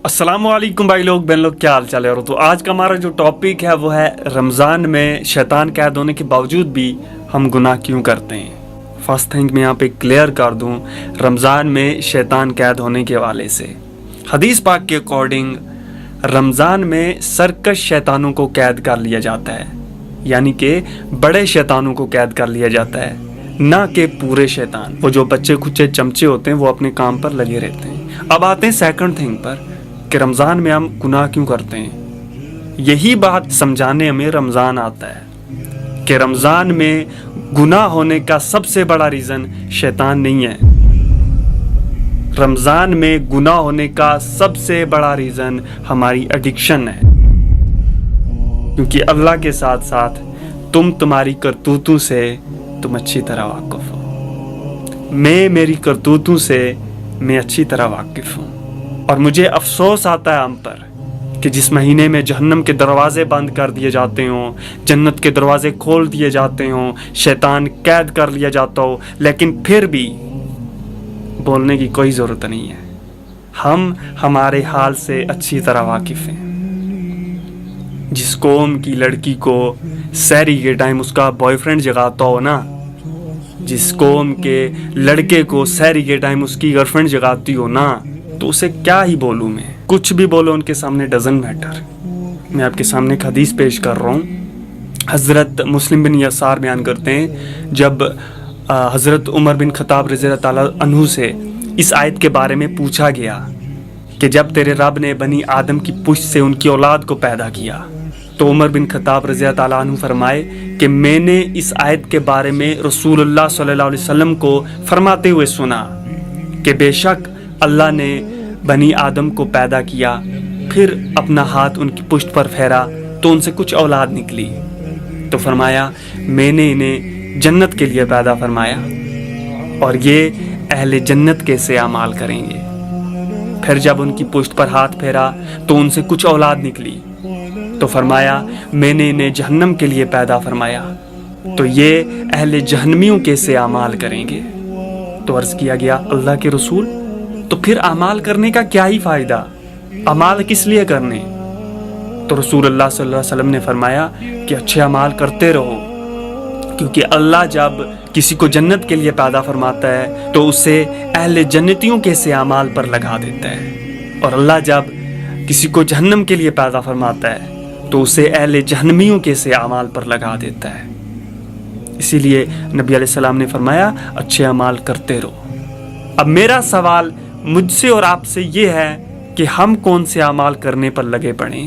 अस्सलाम वालेकुम भाई लोग बहन लोग, क्या हाल चाल है। तो आज का हमारा जो टॉपिक है वो है रमज़ान में शैतान कैद होने के बावजूद भी हम गुनाह क्यों करते हैं। फर्स्ट थिंग मैं यहाँ पे क्लियर कर दूँ, रमज़ान में शैतान कैद होने के हवाले से हदीस पाक के अकॉर्डिंग रमज़ान में सरकश शैतानों को कैद कर लिया जाता है, यानी कि बड़े शैतानों को कैद कर लिया जाता है, ना कि पूरे शैतान। वो जो बच्चे खुच्चे चमचे होते हैं वो अपने काम पर लगे रहते हैं। अब आते हैं सेकंड थिंग पर कि रमज़ान में हम गुनाह क्यों करते हैं। यही बात समझाने हमें रमज़ान आता है कि रमज़ान में गुनाह होने का सबसे बड़ा रीज़न शैतान नहीं है। रमज़ान में गुनाह होने का सबसे बड़ा रीज़न हमारी एडिक्शन है, क्योंकि अल्लाह के साथ साथ तुम्हारी करतूतों से तुम अच्छी तरह वाकिफ़ हो। मैं मेरी करतूतों से मैं अच्छी तरह वाकिफ़ हूँ। और मुझे अफसोस आता है हम पर कि जिस महीने में जहन्नम के दरवाजे बंद कर दिए जाते हों, जन्नत के दरवाजे खोल दिए जाते हों, शैतान कैद कर लिया जाता हो, लेकिन फिर भी बोलने की कोई ज़रूरत नहीं है। हम हमारे हाल से अच्छी तरह वाकिफ़ हैं। जिस कौम की लड़की को सहरी के टाइम उसका बॉयफ्रेंड जगाता हो ना, जिस कौम के लड़के को सहरी के टाइम उसकी गर्लफ्रेंड जगाती हो ना, तो उसे क्या ही बोलूँ मैं। कुछ भी बोलो उनके सामने डजंट मैटर। मैं आपके सामने एक हदीस पेश कर रहा हूँ। हज़रत मुस्लिम बिन यसार बयान करते हैं, जब हज़रत उमर बिन खत्ताब रज़ी अल्लाह ताला अन्हु से इस आयत के बारे में पूछा गया कि जब तेरे रब ने बनी आदम की पुश्त से उनकी औलाद को पैदा किया, तो उमर बिन खत्ताब रज़ी अल्लाह ताला अन्हु फरमाए कि मैंने इस आयत के बारे में रसूलुल्लाह सल्लल्लाहु अलैहि वसल्लम को फरमाते हुए सुना कि बेशक अल्लाह ने बनी आदम को पैदा किया, फिर अपना हाथ उनकी पुश्त पर फेरा तो उनसे कुछ औलाद निकली। तो फरमाया मैंने इन्हें जन्नत के लिए पैदा फरमाया और ये अहले जन्नत कैसे अमाल करेंगे। फिर जब उनकी पुश्त पर हाथ फेरा तो उनसे कुछ औलाद निकली, तो फरमाया मैंने इन्हें जहन्नम के लिए पैदा फरमाया, तो ये अहले जहन्नमियों कैसे अमाल करेंगे। तो अर्ज़ किया गया अल्लाह के रसूल, तो फिर अमाल करने का क्या ही फ़ायदा, अमाल किस लिए करने। तो रसूलुल्लाह सल्लल्लाहु अलैहि वसल्लम ने फरमाया कि अच्छे अमाल करते रहो, क्योंकि अल्लाह जब किसी को जन्नत के लिए पैदा फरमाता है तो उसे अहले जन्नतियों के से अमाल पर लगा देता है, और अल्लाह जब किसी को जहन्नम के लिए पैदा फरमाता है तो उसे अहले जहन्नमियों के से अमाल पर लगा देता है। इसीलिए नबी अलैहिस्सलाम ने फरमाया अच्छे अमाल करते रहो। अब मेरा सवाल मुझसे और आपसे ये है कि हम कौन से अमाल करने पर लगे पड़े।